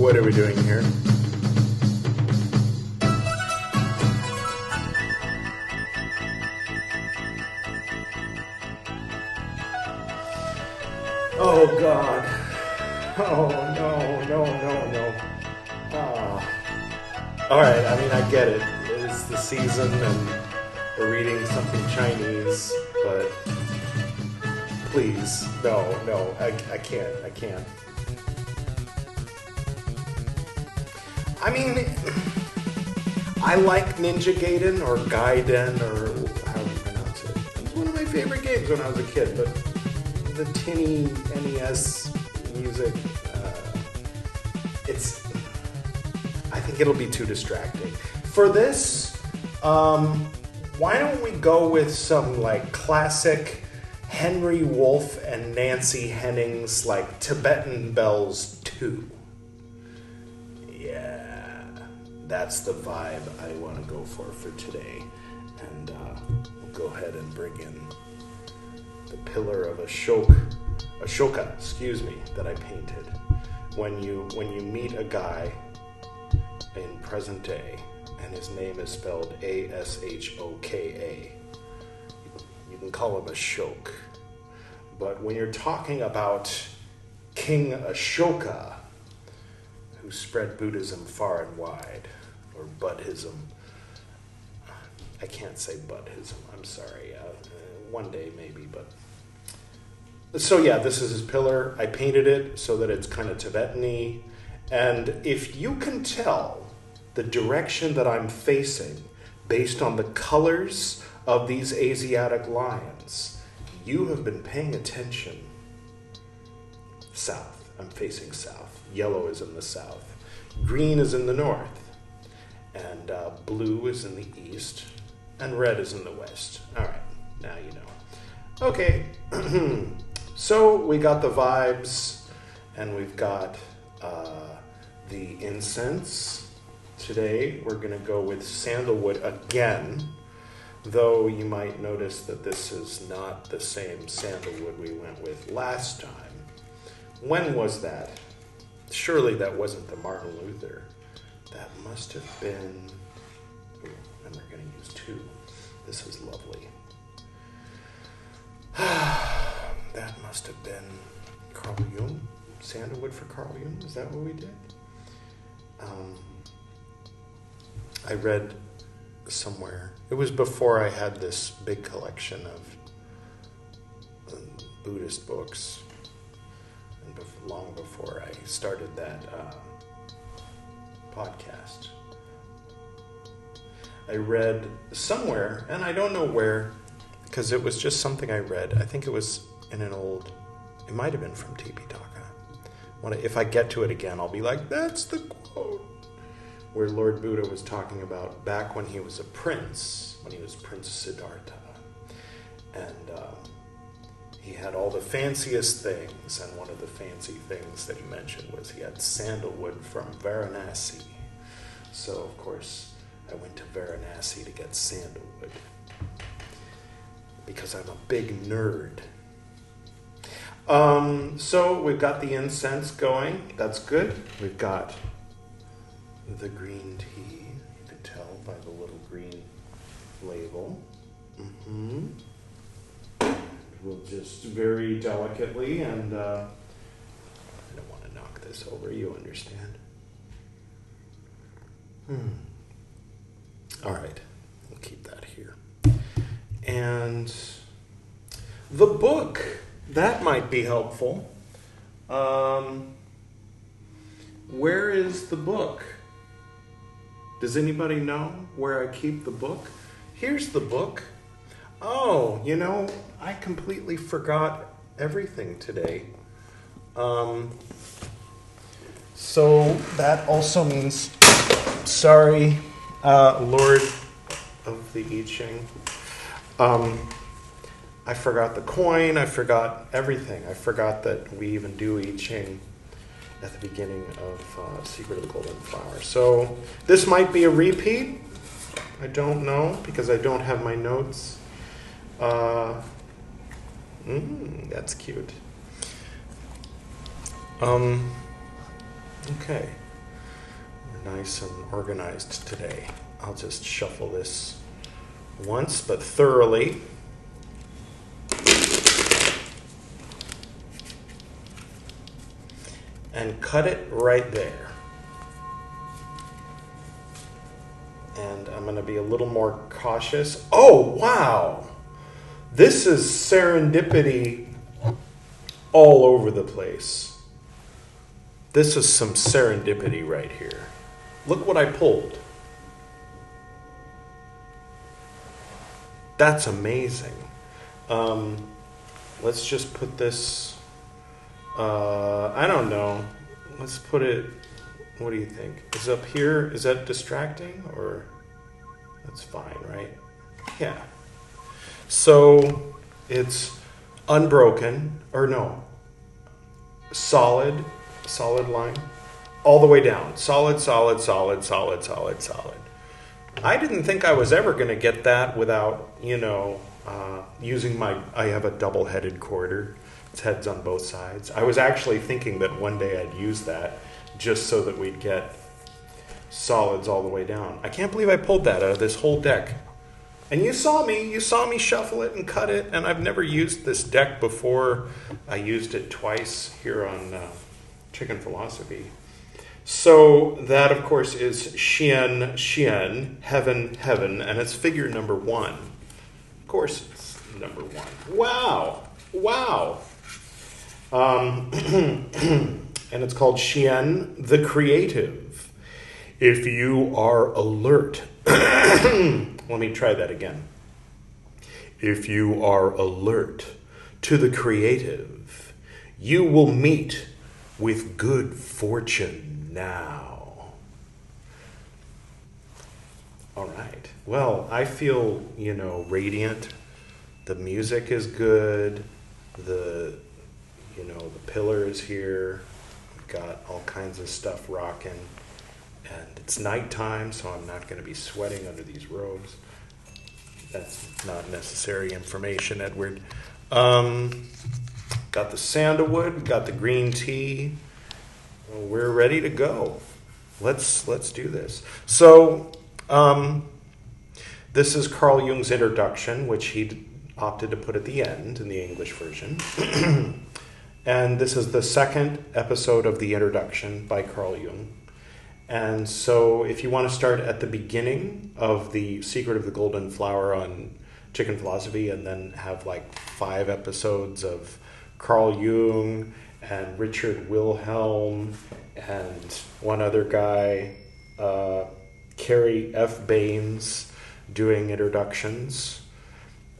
What are we doing here? Oh, God. Oh, no. All right, I mean, I get it. It's the season and we're reading something Chinese, but please, no, I can't. I mean, I like Ninja Gaiden or Gaiden or how you pronounce it. It was one of my favorite games when I was a kid, but the tinny NES music, I think it'll be too distracting. For this, why don't we go with some like classic Henry Wolf and Nancy Henning's like Tibetan Bells 2. Yeah, that's the vibe I want to go for today. And we'll go ahead and bring in the pillar of Ashoka, that I painted. When you meet a guy in present day, and his name is spelled Ashoka, you can call him Ashok. But when you're talking about King Ashoka, who spread Buddhism far and wide, or Buddhism, I can't say Buddhism, I'm sorry, one day maybe, but... So yeah, this is his pillar. I painted it so that it's kind of Tibetan-y. And if you can tell the direction that I'm facing based on the colors of these Asiatic lions, you have been paying attention. South. I'm facing south. Yellow is in the south. Green is in the north. And blue is in the east. And red is in the west. All right, now you know. Okay. So we got the vibes, and we've got the incense. Today we're going to go with sandalwood again, though you might notice that this is not the same sandalwood we went with last time. When was that? Surely that wasn't the Martin Luther. That must have been... Ooh, and we're going to use 2. This is lovely. That must have been Carl Jung. Sandalwood for Carl Jung. Is that what we did? I read somewhere. It was before I had this big collection of Buddhist books. And long before I started that podcast. I read somewhere, and I don't know where, because it was just something I read. I think it was in it might have been from T.P. Taka. If I get to it again, I'll be like, that's the quote. Where Lord Buddha was talking about back when he was a prince, when he was Prince Siddhartha. And he had all the fanciest things, and one of the fancy things that he mentioned was he had sandalwood from Varanasi. So, of course, I went to Varanasi to get sandalwood. Because I'm a big nerd. So we've got the incense going. That's good. We've got the green tea. You can tell by the little green label. We'll just very delicately, and I don't want to knock this over. You understand? All right. We'll keep that here. And the book, that might be helpful. Where is the book? Does anybody know where I keep the book? Here's the book. Oh, I completely forgot everything today. So that also means, sorry, Lord of the I Ching. I forgot the coin. I forgot everything. I forgot that we even do I Ching at the beginning of Secret of the Golden Flower. So this might be a repeat. I don't know because I don't have my notes. That's cute. Okay. nice and organized today. I'll just shuffle this once, but thoroughly. And cut it right there. And I'm going to be a little more cautious. Oh, wow! This is serendipity all over the place. This is some serendipity right here. Look what I pulled. That's amazing. Let's just put this... I don't know. Let's put it... What do you think? Is up here? Is that distracting? Or... That's fine, right? Yeah. So, it's unbroken. Or no. Solid line. All the way down. Solid. I didn't think I was ever going to get that without, using I have a double-headed quarter. It's heads on both sides. I was actually thinking that one day I'd use that just so that we'd get solids all the way down. I can't believe I pulled that out of this whole deck. And you saw me shuffle it and cut it, and I've never used this deck before. I used it twice here on Chicken Philosophy. So that, of course, is Xian, heaven, and it's figure number 1. Of course it's number 1. Wow. And it's called Xian, the creative. If you are alert. Let me try that again. If you are alert to the creative, you will meet with good fortune now. All right. Well, I feel, radiant. The music is good. The pillar is here. We've got all kinds of stuff rocking. And it's nighttime, so I'm not going to be sweating under these robes. That's not necessary information, Edward. Got the sandalwood, got the green tea. We're ready to go. Let's do this. So, this is Carl Jung's introduction, which he opted to put at the end in the English version. And this is the second episode of the introduction by Carl Jung. And so if you want to start at the beginning of The Secret of the Golden Flower on Chicken Philosophy and then have like 5 episodes of Carl Jung and Richard Wilhelm and one other guy, Carrie F. Baines, doing introductions,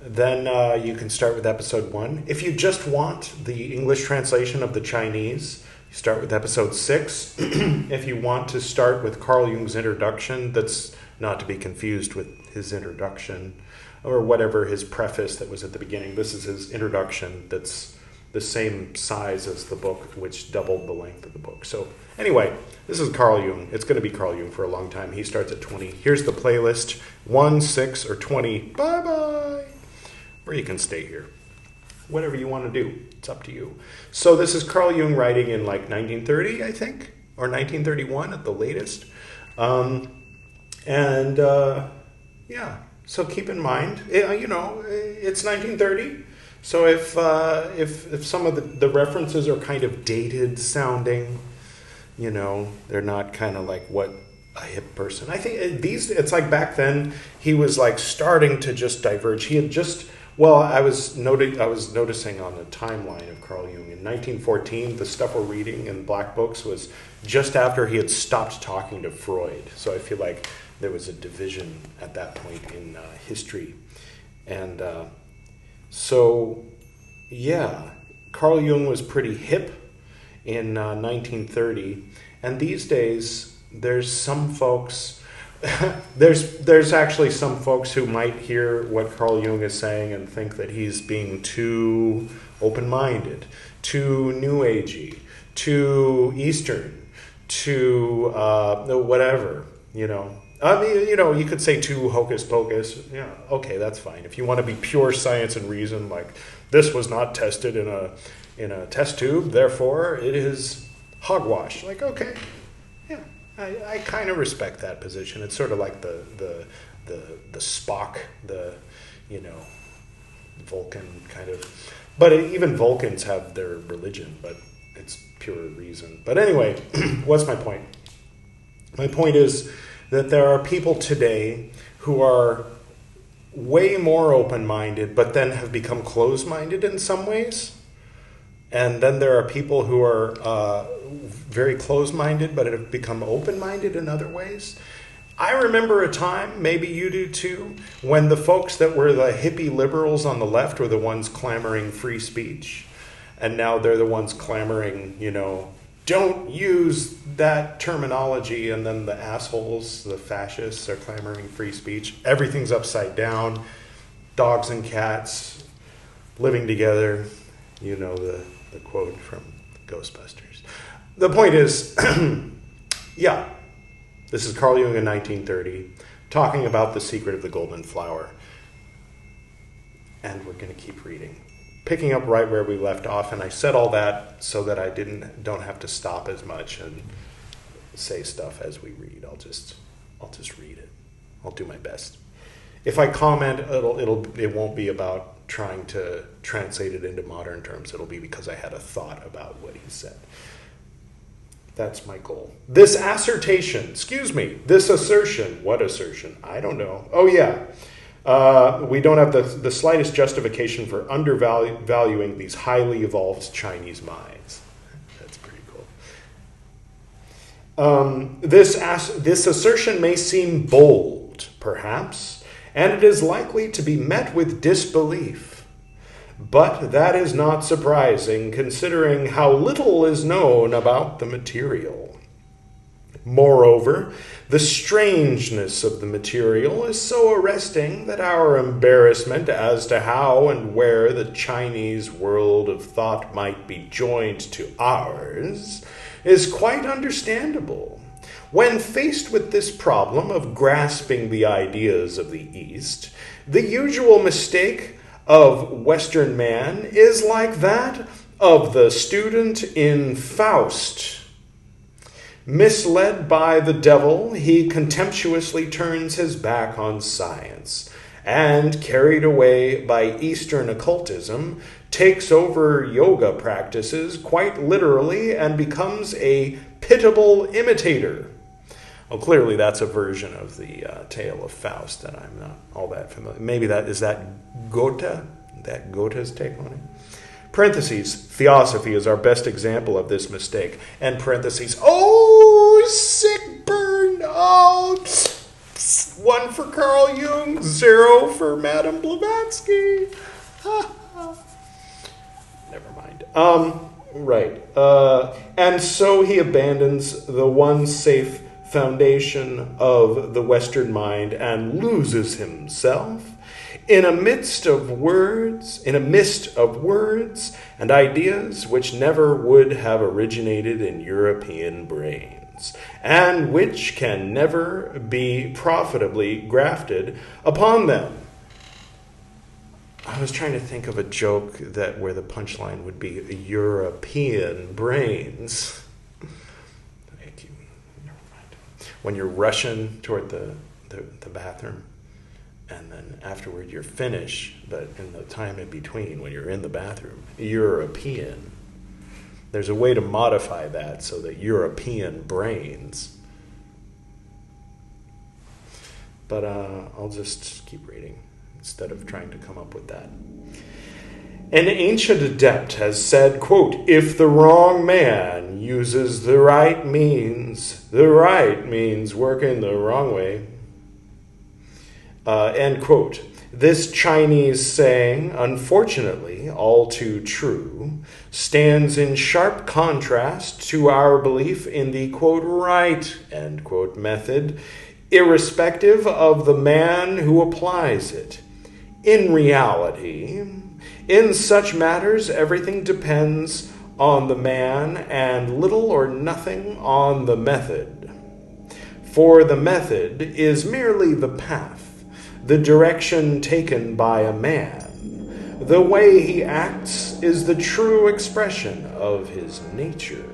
then you can start with episode 1. If you just want the English translation of the Chinese, you start with episode 6. If you want to start with Carl Jung's introduction, that's not to be confused with his introduction or whatever his preface that was at the beginning. This is his introduction that's the same size as the book, which doubled the length of the book. So anyway, this is Carl Jung. It's going to be Carl Jung for a long time. He starts at 20. Here's the playlist, 1, 6, or 20. Bye-bye. Or you can stay here. Whatever you want to do. It's up to you. So this is Carl Jung writing in like 1930, I think, or 1931 at the latest. Yeah. So keep in mind, it's 1930. So if some of the references are kind of dated sounding, they're not kind of like what a hip person. I think it's like back then he was like starting to just diverge. He had just. Well, I was noticing on the timeline of Carl Jung in 1914, the stuff we're reading in Black Books was just after he had stopped talking to Freud. So I feel like there was a division at that point in history. And Carl Jung was pretty hip in 1930. And these days, there's some folks... there's actually some folks who might hear what Carl Jung is saying and think that he's being too open-minded, too new agey, too Eastern, too whatever, I mean, you could say too hocus pocus. Yeah, okay, that's fine. If you want to be pure science and reason, like this was not tested in a test tube, therefore it is hogwash. Like, okay, yeah. I kind of respect that position. It's sort of like the Spock, Vulcan kind of. But even Vulcans have their religion, but it's pure reason. But anyway, what's my point? My point is that there are people today who are way more open-minded, but then have become closed-minded in some ways. And then there are people who are very closed-minded, but have become open-minded in other ways. I remember a time, maybe you do too, when the folks that were the hippie liberals on the left were the ones clamoring free speech. And now they're the ones clamoring, don't use that terminology. And then the assholes, the fascists, are clamoring free speech. Everything's upside down. Dogs and cats living together. The quote from Ghostbusters. The point is, yeah, this is Carl Jung in 1930, talking about the secret of the golden flower. And we're going to keep reading. Picking up right where we left off, and I said all that so that I don't have to stop as much and say stuff as we read. I'll just read it. I'll do my best. If I comment, it won't be about trying to translate it into modern terms. It'll be because I had a thought about what he said. That's my goal. This assertion, what assertion? I don't know. Oh yeah. We don't have the slightest justification for undervaluing these highly evolved Chinese minds. That's pretty cool. This assertion may seem bold, perhaps, and it is likely to be met with disbelief. But that is not surprising, considering how little is known about the material. Moreover, the strangeness of the material is so arresting that our embarrassment as to how and where the Chinese world of thought might be joined to ours is quite understandable. When faced with this problem of grasping the ideas of the East, the usual mistake of Western man is like that of the student in Faust. Misled by the devil, he contemptuously turns his back on science, and, carried away by Eastern occultism, takes over yoga practices quite literally and becomes a pitiable imitator. Well, clearly that's a version of the tale of Faust that I'm not all that familiar. Maybe is that Goethe? That Goethe's take on it? Parentheses, theosophy is our best example of this mistake. And parentheses, oh, sick burn. Oh, 1 for Carl Jung, 0 for Madame Blavatsky. Never mind. Right. And so he abandons the one safe foundation of the Western mind and loses himself in a mist of words and ideas which never would have originated in European brains, and which can never be profitably grafted upon them. I was trying to think of a joke where the punchline would be European brains. When you're rushing toward the bathroom, and then afterward you're finished, but in the time in between, when you're in the bathroom, European. There's a way to modify that so that European brains. But I'll just keep reading instead of trying to come up with that. An ancient adept has said, quote, if the wrong man uses the right means working the wrong way. End quote. This Chinese saying, unfortunately, all too true, stands in sharp contrast to our belief in the, quote, right, end quote, method, irrespective of the man who applies it. In reality, in such matters, everything depends on the man and little or nothing on the method. For the method is merely the path, the direction taken by a man. The way he acts is the true expression of his nature.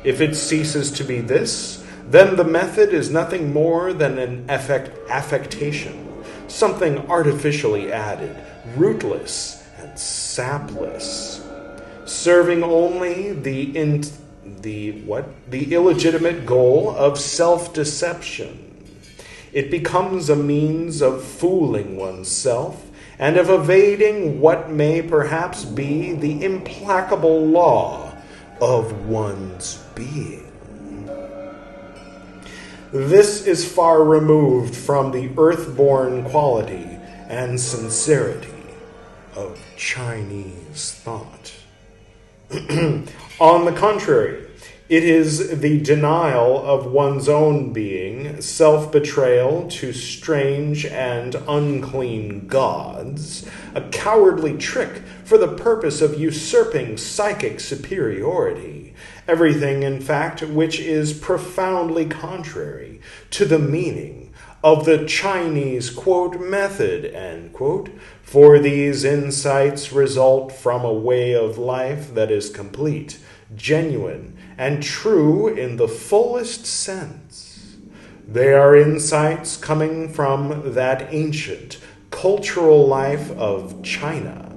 If it ceases to be this, then the method is nothing more than an affectation, something artificially added, rootless and sapless, serving only the illegitimate goal of self-deception. It becomes a means of fooling oneself and of evading what may perhaps be the implacable law of one's being. This is far removed from the earth-born quality and sincerity of Chinese thought. On the contrary, it is the denial of one's own being, self-betrayal to strange and unclean gods, a cowardly trick for the purpose of usurping psychic superiority, everything, in fact, which is profoundly contrary to the meaning of the Chinese, quote, method, end quote, for these insights result from a way of life that is complete, genuine, and true in the fullest sense. They are insights coming from that ancient cultural life of China,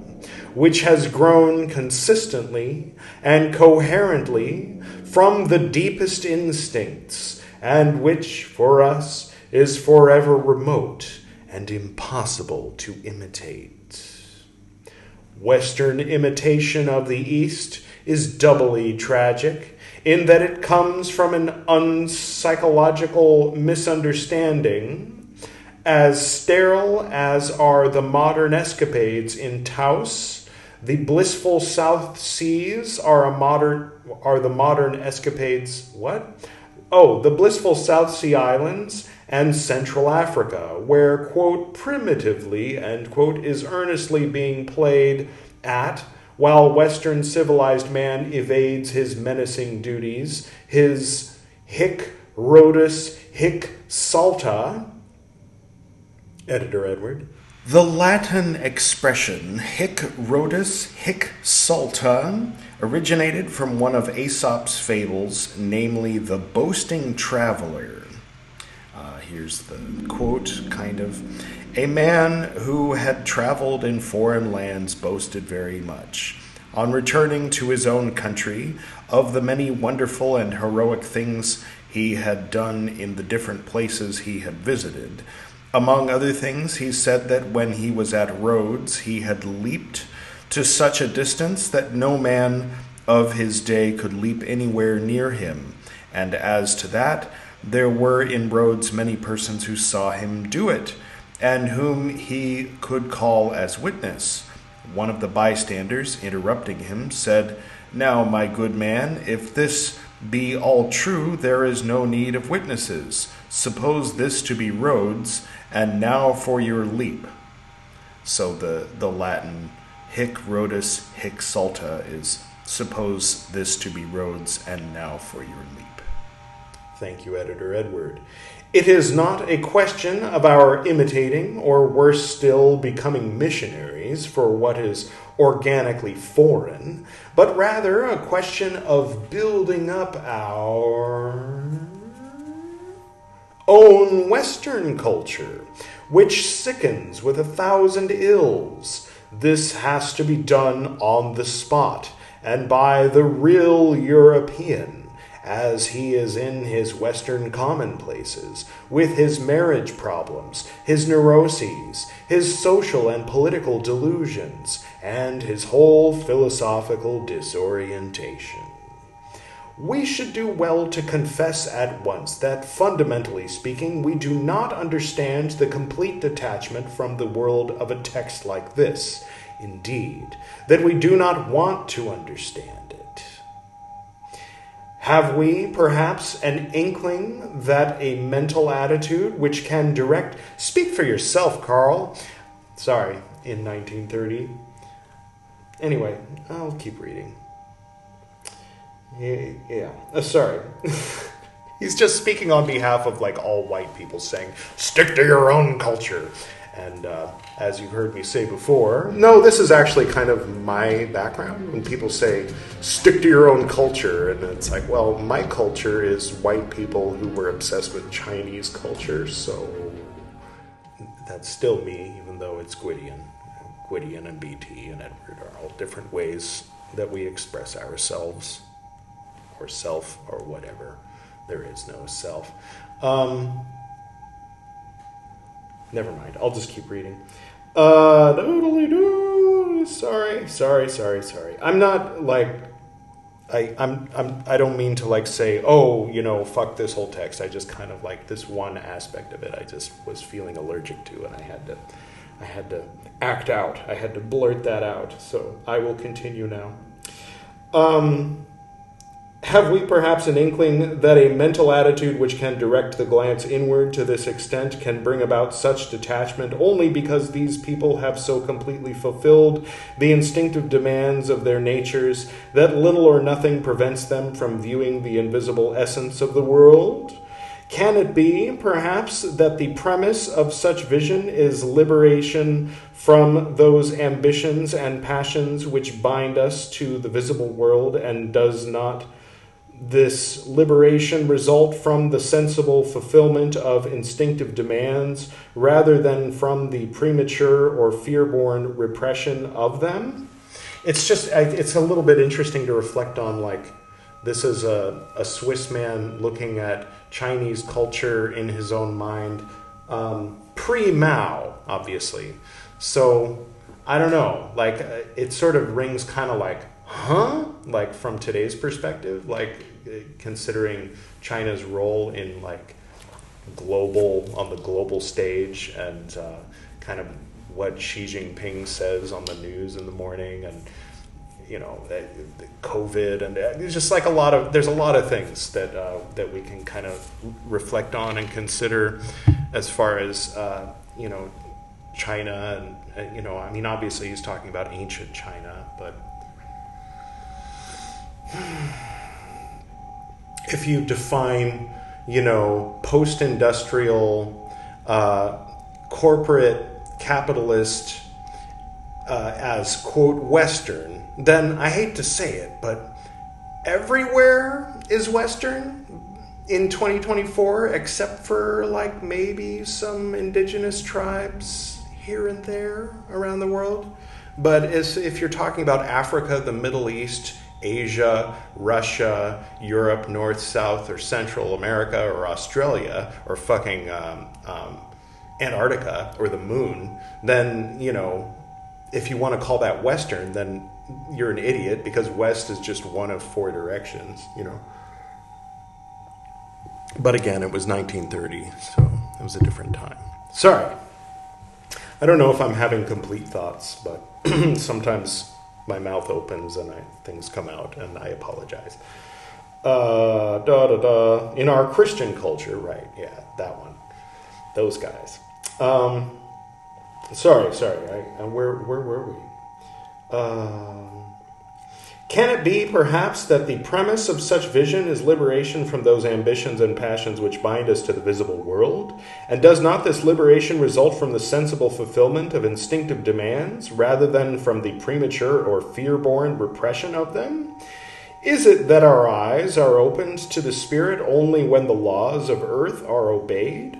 which has grown consistently and coherently from the deepest instincts, and which, for us, is forever remote and impossible to imitate. Western imitation of the East is doubly tragic, in that it comes from an unpsychological misunderstanding, as sterile as are the modern escapades in Taos. The blissful South Seas are the modern escapades. What? Oh, the blissful South Sea Islands and Central Africa, where, quote, primitively, end quote, is earnestly being played at, while Western civilized man evades his menacing duties, his hic rotus hic salta. Editor Edward. The Latin expression hic rotus hic salta originated from one of Aesop's fables, namely the boasting traveler. Here's the quote, kind of. A man who had traveled in foreign lands boasted very much, on returning to his own country, of the many wonderful and heroic things he had done in the different places he had visited. Among other things, he said that when he was at Rhodes, he had leaped to such a distance that no man of his day could leap anywhere near him, and as to that, there were in Rhodes many persons who saw him do it, and whom he could call as witness. One of the bystanders, interrupting him, said, "Now, my good man, if this be all true, there is no need of witnesses. Suppose this to be Rhodes, and now for your leap." So the Latin hic rotus hic salta is, suppose this to be Rhodes, and now for your leap. Thank you, Editor Edward. It is not a question of our imitating, or worse still, becoming missionaries for what is organically foreign, but rather a question of building up our own Western culture, which sickens with 1,000 ills. This has to be done on the spot, and by the real European, as he is in his Western commonplaces, with his marriage problems, his neuroses, his social and political delusions, and his whole philosophical disorientation. We should do well to confess at once that, fundamentally speaking, we do not understand the complete detachment from the world of a text like this. Indeed, that we do not want to understand it. Have we, perhaps, an inkling that a mental attitude which can direct... Speak for yourself, Carl. Sorry, in 1930. Anyway, I'll keep reading. Yeah. Sorry. He's just speaking on behalf of, all white people, saying, stick to your own culture. And as you've heard me say before, no, this is actually kind of my background. When people say, stick to your own culture, and it's like, well, my culture is white people who were obsessed with Chinese culture, so that's still me, even though it's Gwydion. Gwydion and BT and Edward are all different ways that we express ourselves, or self, or whatever. There is no self. Never mind. I'll just keep reading. Sorry. I'm not like I don't mean to like say, oh, fuck this whole text. I just kind of like this one aspect of it. I just was feeling allergic to, and I had to act out. I had to blurt that out. So I will continue now. Have we perhaps an inkling that a mental attitude which can direct the glance inward to this extent can bring about such detachment only because these people have so completely fulfilled the instinctive demands of their natures that little or nothing prevents them from viewing the invisible essence of the world? Can it be, perhaps, that the premise of such vision is liberation from those ambitions and passions which bind us to the visible world, and does not this liberation result from the sensible fulfillment of instinctive demands rather than from the premature or fear-born repression of them? It's a little bit interesting to reflect on, like, this is a Swiss man looking at Chinese culture in his own mind, pre-Mao, obviously. So, I don't know, like, it sort of rings kind of like, huh? Like, from today's perspective, like, considering China's role in, like, on the global stage, and kind of what Xi Jinping says on the news in the morning, and, COVID, and there's just like there's a lot of things that we can kind of reflect on and consider as far as, China, and, obviously he's talking about ancient China, but if you define, post-industrial, corporate capitalist as, quote, Western, then I hate to say it, but everywhere is Western in 2024, except for, like, maybe some indigenous tribes here and there around the world. But if you're talking about Africa, the Middle East, Asia, Russia, Europe, North, South, or Central America, or Australia, or fucking Antarctica, or the moon, then, if you want to call that Western, then you're an idiot, because West is just one of four directions, But again, it was 1930, so it was a different time. Sorry. I don't know if I'm having complete thoughts, but sometimes my mouth opens and things come out, and I apologize. In our Christian culture, right? Yeah, that one. Those guys. Sorry. Where were we? Can it be, perhaps, that the premise of such vision is liberation from those ambitions and passions which bind us to the visible world? And does not this liberation result from the sensible fulfillment of instinctive demands, rather than from the premature or fear-born repression of them? Is it that our eyes are opened to the spirit only when the laws of earth are obeyed?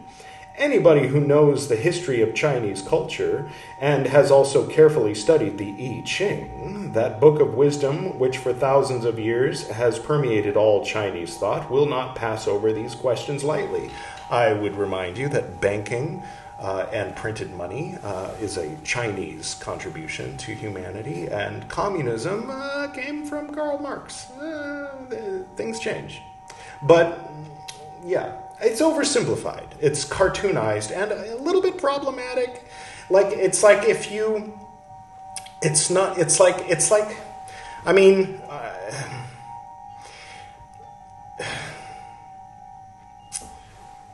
Anybody who knows the history of Chinese culture and has also carefully studied the I Ching, that book of wisdom which for thousands of years has permeated all Chinese thought, will not pass over these questions lightly. I would remind you that banking and printed money is a Chinese contribution to humanity, and communism came from Karl Marx. Things change. But, yeah. It's oversimplified. It's cartoonized and a little bit problematic. Like, it's like if you... It's like... I mean...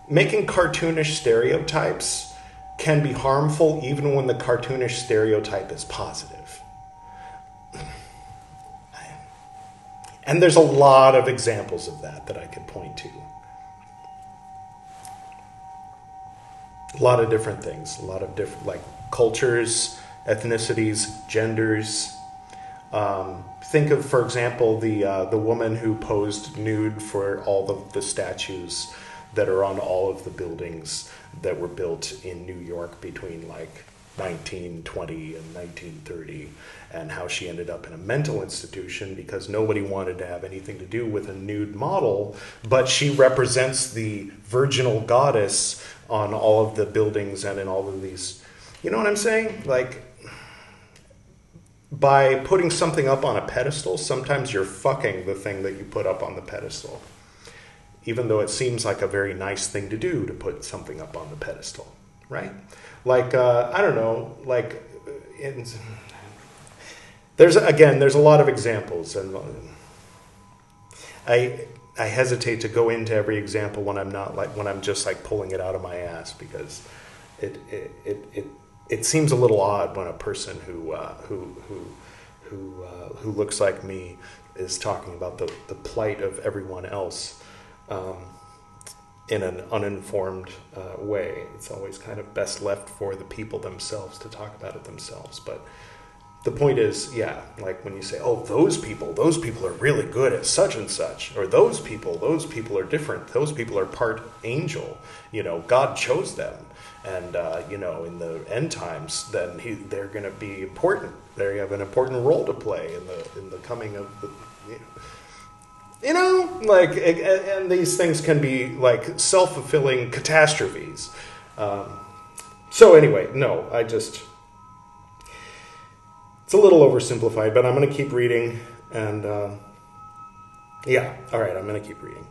making cartoonish stereotypes can be harmful even when the cartoonish stereotype is positive. And there's a lot of examples of that I could point to. A lot of different things, a lot of different, like cultures, ethnicities, genders. Think of, for example, the woman who posed nude for all of the statues that are on all of the buildings that were built in New York between like 1920 and 1930, and how she ended up in a mental institution because nobody wanted to have anything to do with a nude model, but she represents the virginal goddess on all of the buildings and in all of these. You know what I'm saying? Like, by putting something up on a pedestal, sometimes you're fucking the thing that you put up on the pedestal, even though it seems like a very nice thing to do to put something up on the pedestal, right? Like, I don't know, like, there's a lot of examples, and I hesitate to go into every example when I'm just like pulling it out of my ass, because it seems a little odd when a person who looks like me is talking about the plight of everyone else in an uninformed way. It's always kind of best left for the people themselves to talk about it themselves. But the point is, yeah, like when you say, oh, those people are really good at such and such, or those people are different, those people are part angel, God chose them. And, in the end times, then they're going to be important. They have an important role to play in the coming of the, and these things can be like self-fulfilling catastrophes. So anyway, no, it's a little oversimplified, but I'm going to keep reading. And, all right, I'm going to keep reading.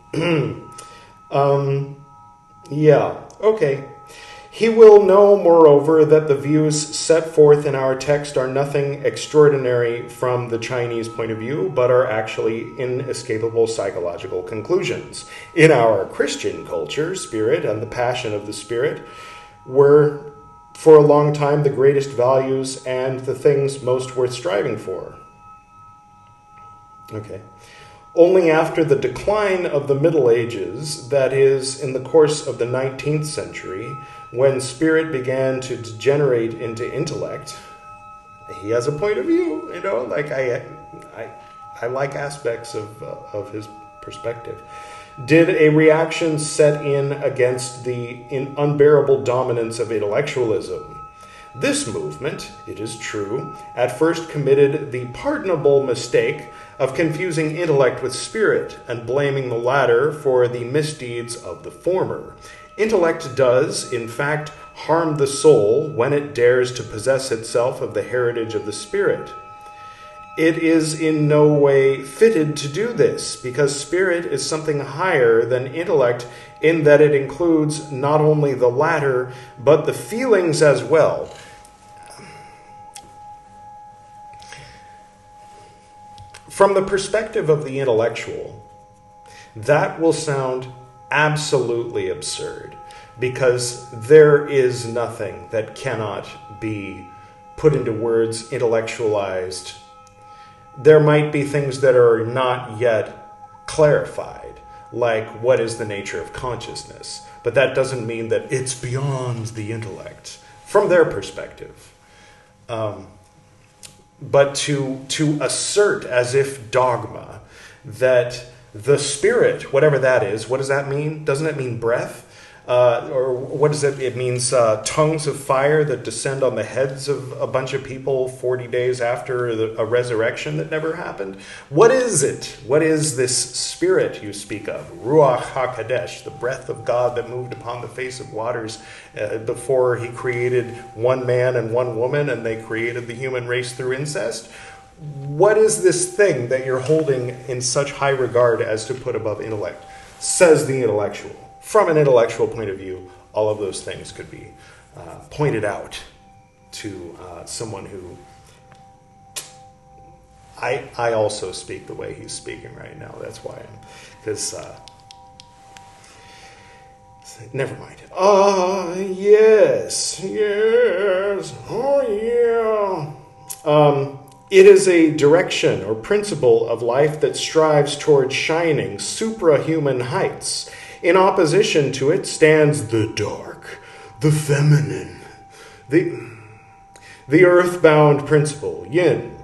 Okay. He will know, moreover, that the views set forth in our text are nothing extraordinary from the Chinese point of view, but are actually inescapable psychological conclusions. In our Christian culture, spirit and the passion of the spirit were, for a long time, the greatest values and the things most worth striving for. Okay. Only after the decline of the Middle Ages, that is, in the course of the 19th century, when spirit began to degenerate into intellect, he has a point of view, like I like aspects of his perspective, did a reaction set in against the unbearable dominance of intellectualism. This movement, it is true, at first committed the pardonable mistake of confusing intellect with spirit and blaming the latter for the misdeeds of the former. Intellect does, in fact, harm the soul when it dares to possess itself of the heritage of the spirit. It is in no way fitted to do this, because spirit is something higher than intellect in that it includes not only the latter, but the feelings as well. From the perspective of the intellectual, that will sound absolutely absurd, because there is nothing that cannot be put into words, intellectualized. There might be things that are not yet clarified, like what is the nature of consciousness, but that doesn't mean that it's beyond the intellect from their perspective. But to assert as if dogma that the spirit, whatever that is, what does that mean? Doesn't it mean breath? Or what does it? It means tongues of fire that descend on the heads of a bunch of people 40 days after a resurrection that never happened. What is it? What is this spirit you speak of? Ruach HaKodesh, the breath of God that moved upon the face of waters before he created one man and one woman, and they created the human race through incest. What is this thing that you're holding in such high regard as to put above intellect? Says the intellectual. From an intellectual point of view, all of those things could be pointed out to someone who... I also speak the way he's speaking right now. That's why because... never mind. Yes. Oh, yeah. It is a direction or principle of life that strives towards shining suprahuman heights. In opposition to it stands the dark, the feminine, the earthbound principle, yin,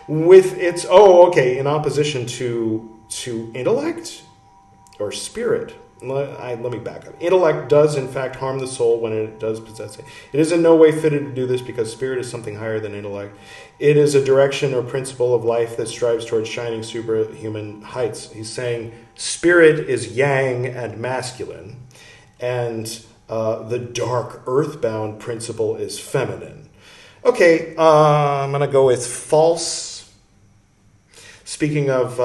with its, in opposition to intellect or spirit. Let me back up. Intellect does, in fact, harm the soul when it does possess it. It is in no way fitted to do this because spirit is something higher than intellect. It is a direction or principle of life that strives towards shining superhuman heights. He's saying spirit is yang and masculine, and the dark earthbound principle is feminine. Okay, I'm going to go with false. Speaking of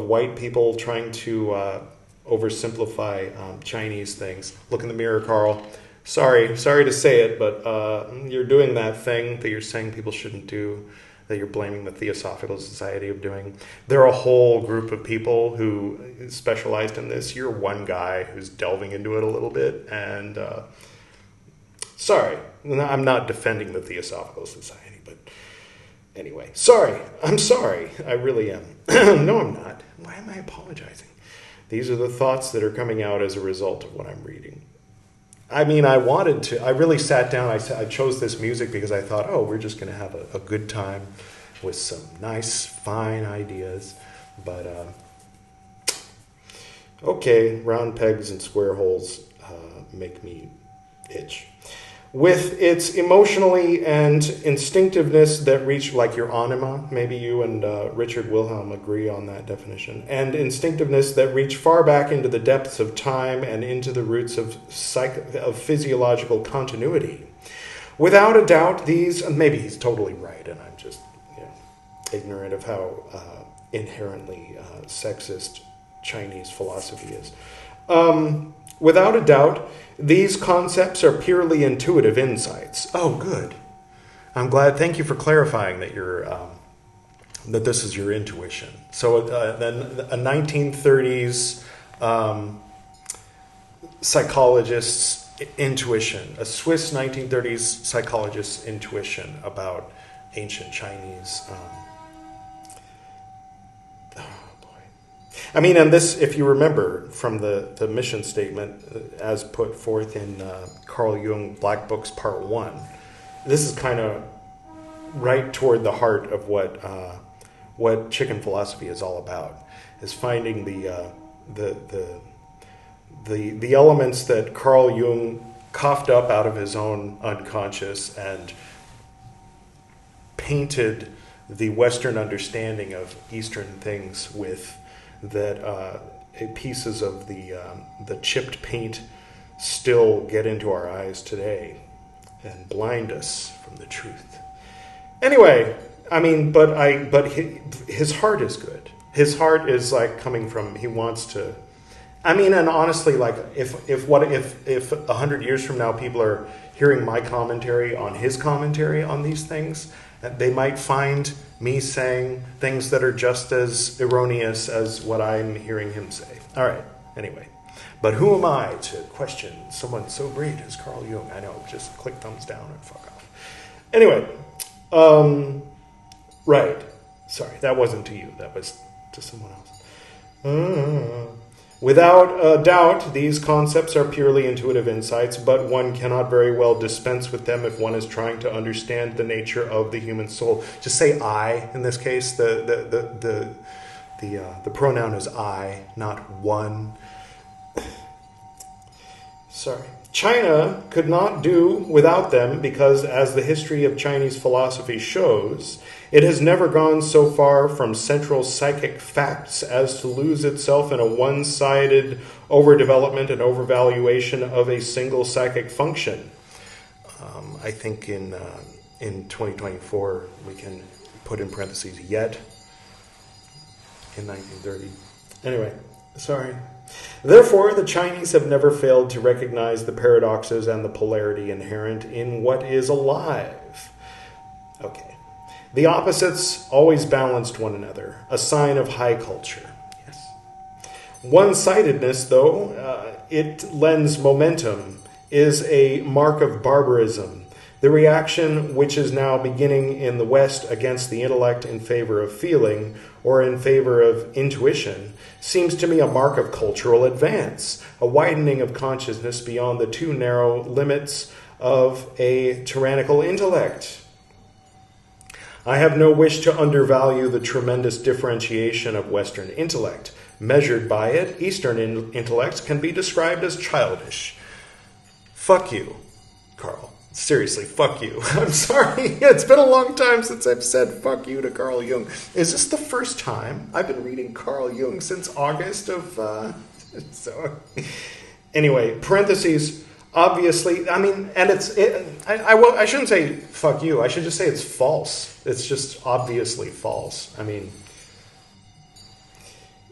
white people trying to oversimplify Chinese things. Look in the mirror, Carl. Sorry to say it, but you're doing that thing that you're saying people shouldn't do, that you're blaming the Theosophical Society of doing. There are a whole group of people who specialized in this. You're one guy who's delving into it a little bit, and sorry, I'm not defending the Theosophical Society, but anyway, I'm sorry, I really am. No, I'm not. Why am I apologizing? These are the thoughts that are coming out as a result of what I'm reading. I mean, I really sat down, I chose this music because I thought, we're just going to have a good time with some nice, fine ideas. But, okay, round pegs and square holes make me itch. With its emotionally and instinctiveness that reach, like your anima, maybe you and Richard Wilhelm agree on that definition, and instinctiveness that reach far back into the depths of time and into the roots of physiological continuity. Without a doubt, these, and maybe he's totally right, and I'm just ignorant of how inherently sexist Chinese philosophy is. Without a doubt, these concepts are purely intuitive insights. Oh, good. I'm glad. Thank you for clarifying that that this is your intuition. So then a 1930s psychologist's intuition, a Swiss 1930s psychologist's intuition about ancient Chinese. I mean, and this, if you remember from the mission statement as put forth in Carl Jung, Black Books Part 1, this is kind of right toward the heart of what chicken philosophy is all about, is finding the elements that Carl Jung coughed up out of his own unconscious and painted the Western understanding of Eastern things with, that pieces of the chipped paint still get into our eyes today and blind us from the truth. Anyway, I mean, but his heart is good. His heart is like coming from, he wants to. I mean, and honestly, like if 100 years from now people are hearing my commentary on his commentary on these things, they might find me saying things that are just as erroneous as what I'm hearing him say. All right, anyway. But who am I to question someone so great as Carl Jung? I know, just click thumbs down and fuck off. Anyway, right. Sorry, that wasn't to you. That was to someone else. Without a doubt, these concepts are purely intuitive insights, but one cannot very well dispense with them if one is trying to understand the nature of the human soul. Just say I in this case. The pronoun is I, not one. Sorry. China could not do without them because, as the history of Chinese philosophy shows, it has never gone so far from central psychic facts as to lose itself in a one-sided overdevelopment and overvaluation of a single psychic function. I think in 2024 we can put in parentheses yet in 1930. Anyway, sorry. Therefore, the Chinese have never failed to recognize the paradoxes and the polarity inherent in what is alive. Okay. The opposites always balanced one another, a sign of high culture. Yes. One-sidedness, though, it lends momentum, is a mark of barbarism. The reaction which is now beginning in the West against the intellect in favor of feeling or in favor of intuition seems to me a mark of cultural advance, a widening of consciousness beyond the too narrow limits of a tyrannical intellect. I have no wish to undervalue the tremendous differentiation of Western intellect. Measured by it, Eastern intellects can be described as childish. Fuck you, Carl. Seriously, fuck you. I'm sorry. It's been a long time since I've said fuck you to Carl Jung. Is this the first time? I've been reading Carl Jung since August of... Anyway, parentheses, obviously, I mean, and I shouldn't say fuck you. I should just say it's false. It's just obviously false. I mean,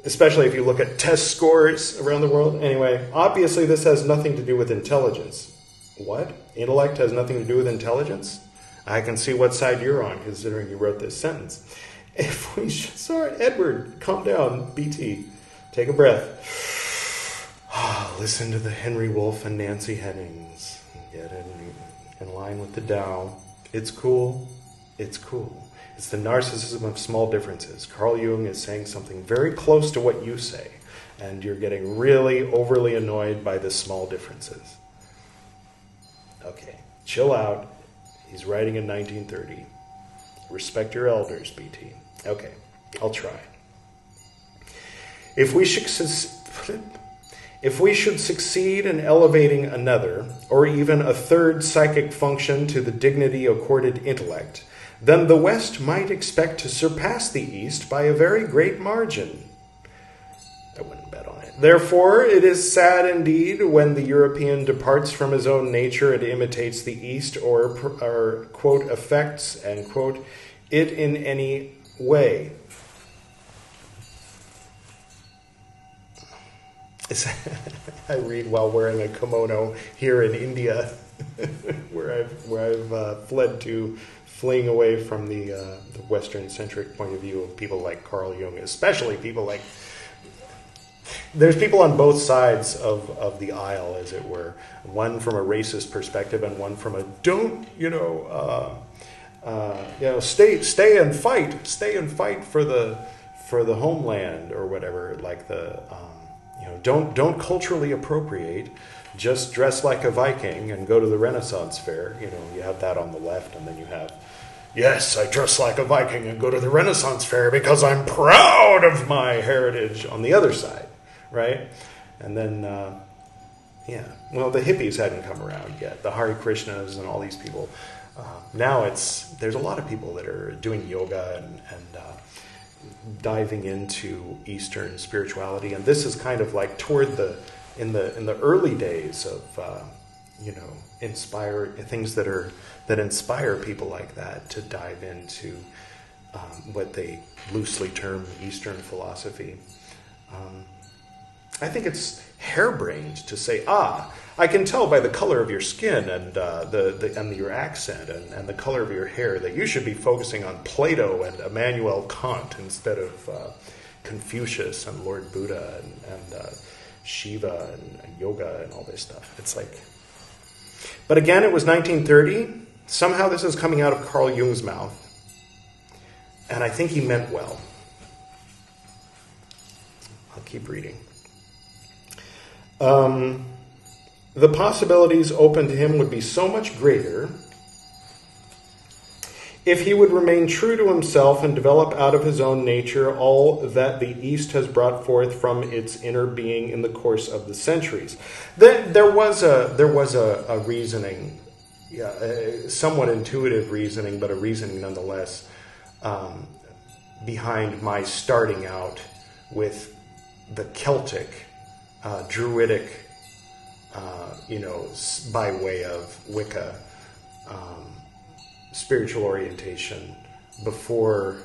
especially if you look at test scores around the world. Anyway, obviously this has nothing to do with intelligence. What? Intellect has nothing to do with intelligence? I can see what side you're on, considering you wrote this sentence. If we should... Sorry, Edward, calm down, BT. Take a breath. Listen to the Henry Wolf and Nancy Hennings. Get in line with the Tao. It's cool. It's cool. It's the narcissism of small differences. Carl Jung is saying something very close to what you say, and you're getting really overly annoyed by the small differences. Okay, chill out. He's writing in 1930. Respect your elders, BT. Okay, I'll try. If we should succeed in elevating another, or even a third psychic function to the dignity accorded intellect, then the West might expect to surpass the East by a very great margin. I wouldn't bet on it. Therefore, it is sad indeed when the European departs from his own nature and imitates the East or quote, affects, and quote, it in any way. I read while wearing a kimono here in India, where I've fled to, fleeing away from the Western-centric point of view of people like Carl Jung, especially people like... There's people on both sides of the aisle, as it were. One from a racist perspective, and one from a stay and fight for the homeland or whatever. Like don't culturally appropriate. Just dress like a Viking and go to the Renaissance fair. You have that on the left, and then you have, yes, I dress like a Viking and go to the Renaissance fair because I'm proud of my heritage on the other side. Right? And then, the hippies hadn't come around yet. The Hare Krishnas and all these people. Now there's a lot of people that are doing yoga and diving into Eastern spirituality. And this is kind of like toward in the early days of, inspire things that inspire people like that to dive into what they loosely term Eastern philosophy. I think it's harebrained to say, I can tell by the color of your skin and your accent and the color of your hair that you should be focusing on Plato and Immanuel Kant instead of Confucius and Lord Buddha and Shiva and yoga and all this stuff. It's like... But again, it was 1930. Somehow this is coming out of Carl Jung's mouth. And I think he meant well. I'll keep reading. The possibilities open to him would be so much greater if he would remain true to himself and develop out of his own nature all that the East has brought forth from its inner being in the course of the centuries. There was a reasoning, a somewhat intuitive reasoning, but a reasoning nonetheless, behind my starting out with the Celtic, Druidic, by way of Wicca, spiritual orientation, before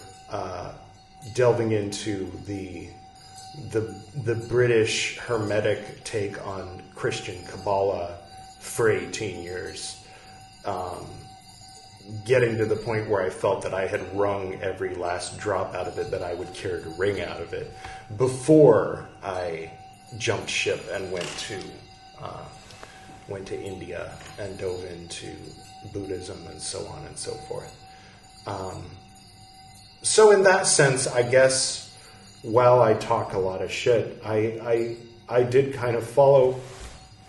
delving into the British Hermetic take on Christian Kabbalah for 18 years, getting to the point where I felt that I had wrung every last drop out of it that I would care to wring out of it, before I jumped ship and went to India and dove into Buddhism and so on and so forth. So in that sense, I guess, while I talk a lot of shit, I did kind of follow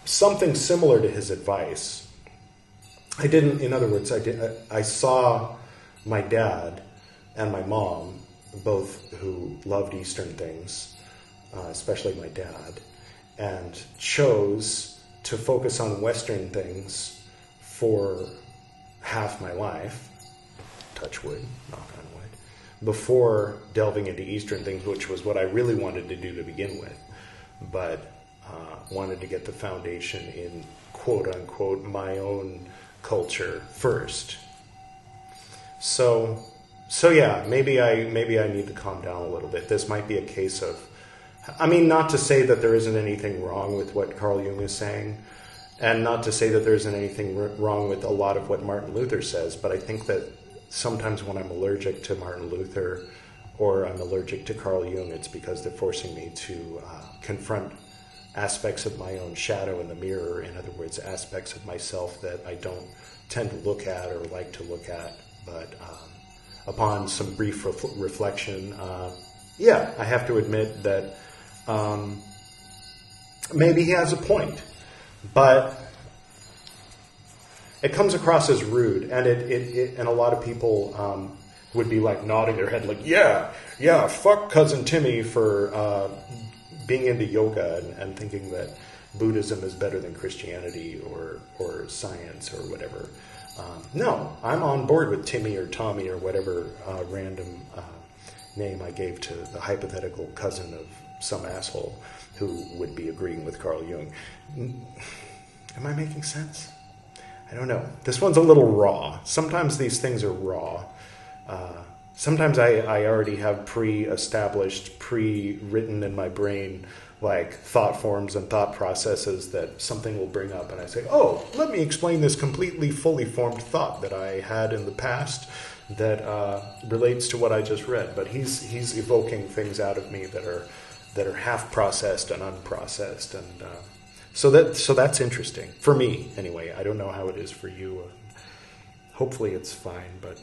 something similar to his advice. In other words, I saw my dad and my mom, both who loved Eastern things, especially my dad, and chose to focus on Western things for half my life, touch wood, knock on wood, before delving into Eastern things, which was what I really wanted to do to begin with, but wanted to get the foundation in quote-unquote my own culture first. So yeah, maybe I need to calm down a little bit. This might be a case of, not to say that there isn't anything wrong with what Carl Jung is saying, and not to say that there isn't anything wrong with a lot of what Martin Luther says, but I think that sometimes when I'm allergic to Martin Luther or I'm allergic to Carl Jung, it's because they're forcing me to confront aspects of my own shadow in the mirror. In other words, aspects of myself that I don't tend to look at or like to look at, but upon some brief reflection, I have to admit that maybe he has a point, but it comes across as rude, and and a lot of people would be like nodding their head like, yeah, fuck Cousin Timmy for being into yoga and thinking that Buddhism is better than Christianity or science or whatever. No, I'm on board with Timmy or Tommy or whatever random name I gave to the hypothetical cousin of some asshole who would be agreeing with Carl Jung. Am I making sense? I don't know. This one's a little raw. Sometimes these things are raw. Sometimes I already have pre-established, pre-written in my brain, like thought forms and thought processes that something will bring up, and I say, oh, let me explain this completely fully formed thought that I had in the past that relates to what I just read. But he's evoking things out of me that are half processed and unprocessed, and so that's interesting for me anyway. I don't know how it is for you. Hopefully it's fine, but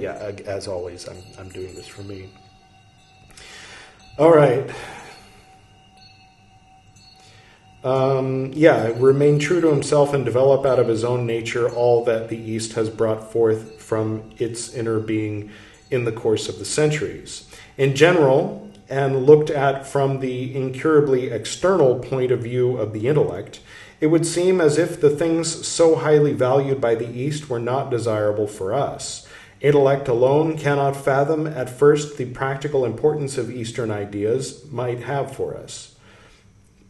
yeah, as always, I'm doing this for me. All right. Remain true to himself and develop out of his own nature all that the East has brought forth from its inner being in the course of the centuries. In general, and looked at from the incurably external point of view of the intellect, it would seem as if the things so highly valued by the East were not desirable for us. Intellect alone cannot fathom at first the practical importance of Eastern ideas might have for us.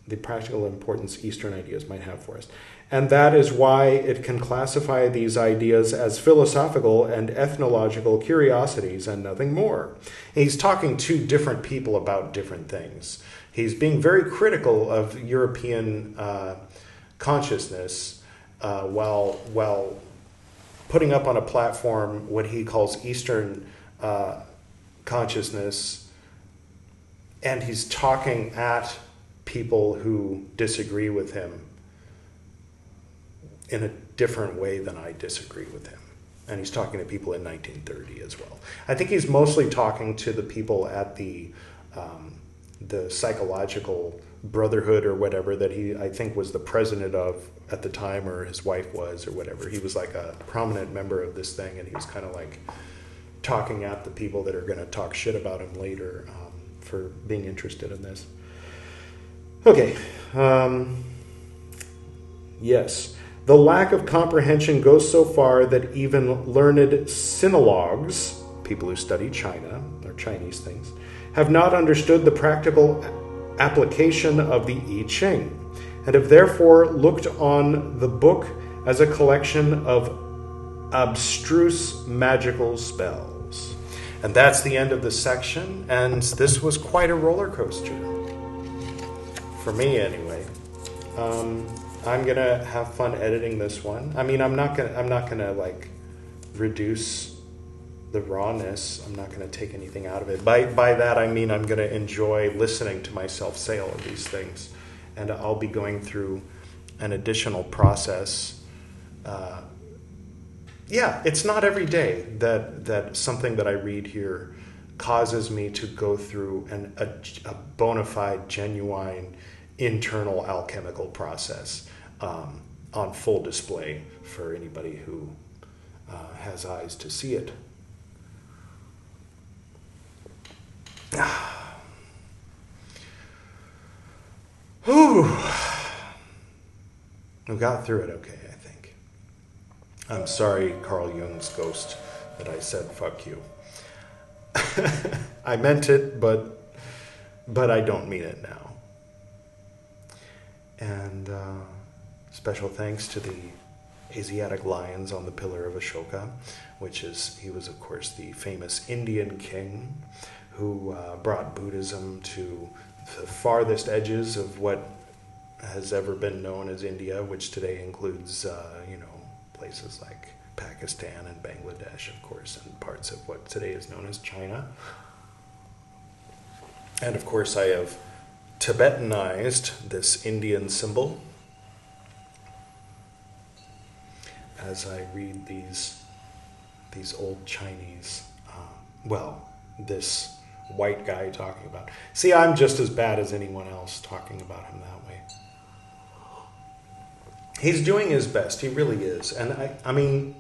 The practical importance Eastern ideas might have for us. And that is why it can classify these ideas as philosophical and ethnological curiosities and nothing more. And he's talking to different people about different things. He's being very critical of European consciousness while putting up on a platform what he calls Eastern consciousness, and he's talking at people who disagree with him in a different way than I disagree with him. And he's talking to people in 1930 as well. I think he's mostly talking to the people at the psychological brotherhood or whatever that he, I think, was the president of at the time, or his wife was, or whatever. He was like a prominent member of this thing, and he was kind of like talking at the people that are going to talk shit about him later for being interested in this. Okay. Yes. The lack of comprehension goes so far that even learned sinologues, people who study China, or Chinese things, have not understood the practical application of the I Ching, and have therefore looked on the book as a collection of abstruse magical spells. And that's the end of the section, and this was quite a roller coaster. For me, anyway. I'm gonna have fun editing this one. I mean, I'm not gonna like reduce the rawness. I'm not gonna take anything out of it. By that I mean I'm gonna enjoy listening to myself say all of these things, and I'll be going through an additional process yeah, it's not every day that something that I read here causes me to go through a bona fide, genuine, internal alchemical process on full display for anybody who has eyes to see it. Whew. We got through it okay, I think. I'm sorry, Carl Jung's ghost, that I said fuck you. I meant it, but I don't mean it now. And special thanks to the Asiatic lions on the Pillar of Ashoka, he was of course the famous Indian king who brought Buddhism to the farthest edges of what has ever been known as India, which today includes, places like Pakistan and Bangladesh, of course, and parts of what today is known as China. And of course, I have Tibetanized this Indian symbol as I read these old Chinese, this white guy talking about. See, I'm just as bad as anyone else talking about him that way. He's doing his best. He really is. And I mean,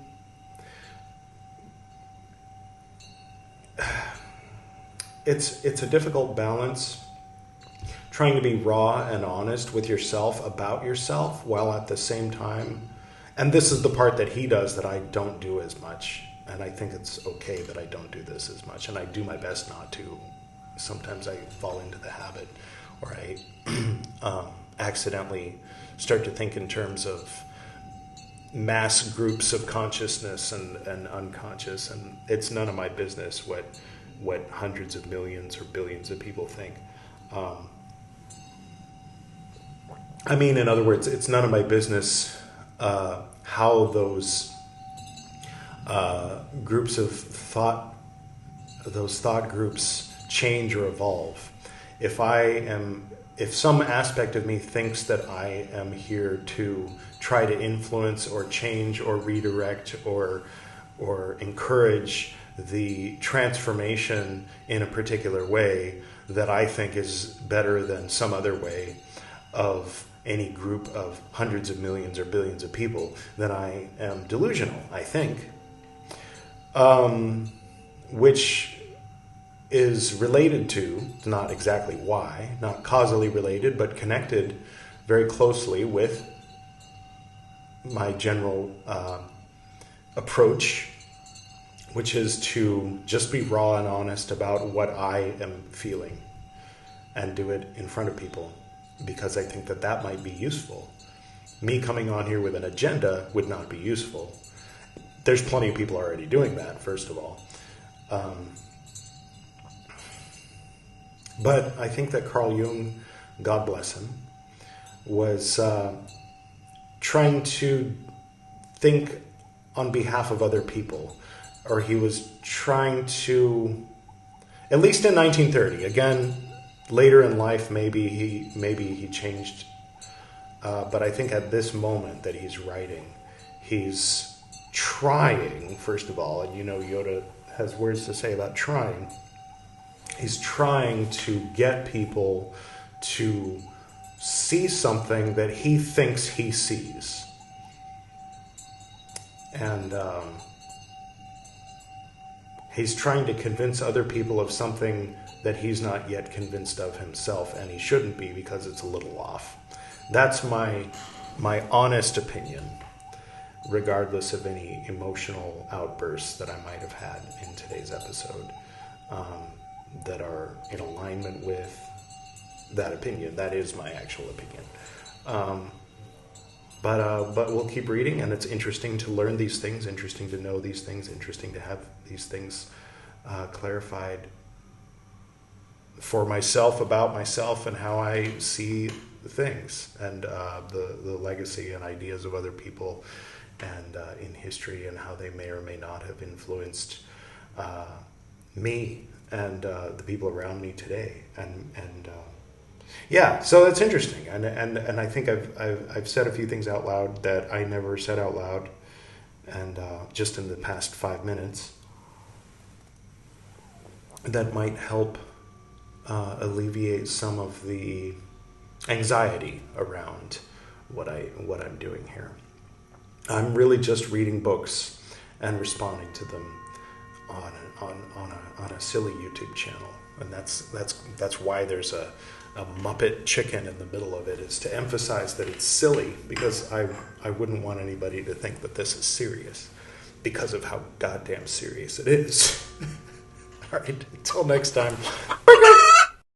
it's a difficult balance trying to be raw and honest with yourself about yourself while at the same time, and this is the part that he does that I don't do as much. And I think it's okay that I don't do this as much. And I do my best not to. Sometimes I fall into the habit, or I accidentally start to think in terms of mass groups of consciousness and unconscious. And it's none of my business what hundreds of millions or billions of people think. In other words, it's none of my business how those groups of thought, those thought groups change or evolve. If some aspect of me thinks that I am here to try to influence or change or redirect or encourage the transformation in a particular way that I think is better than some other way of any group of hundreds of millions or billions of people, then I am delusional, I think. Which is related to, not exactly why, not causally related, but connected very closely with my general approach, which is to just be raw and honest about what I am feeling and do it in front of people, because I think that might be useful. Me coming on here with an agenda would not be useful. There's plenty of people already doing that, first of all. But I think that Carl Jung, God bless him, was trying to think on behalf of other people. Or he was trying to, at least in 1930, again, later in life maybe he changed. But I think at this moment that he's writing, he's trying, first of all, and Yoda has words to say about trying. He's trying to get people to see something that he thinks he sees. And he's trying to convince other people of something that he's not yet convinced of himself, and he shouldn't be because it's a little off. That's my honest opinion, regardless of any emotional outbursts that I might have had in today's episode that are in alignment with that opinion. That is my actual opinion. But we'll keep reading, and it's interesting to learn these things, interesting to know these things, interesting to have these things clarified for myself, about myself, and how I see things, and the legacy and ideas of other people, and in history, and how they may or may not have influenced me and the people around me today, and yeah, so that's interesting, and I think I've said a few things out loud that I never said out loud and just in the past 5 minutes, that might help alleviate some of the anxiety around what I'm doing here. I'm really just reading books and responding to them on a silly YouTube channel, and that's why there's a Muppet chicken in the middle of it, is to emphasize that it's silly, because I wouldn't want anybody to think that this is serious, because of how goddamn serious it is. All right, until next time.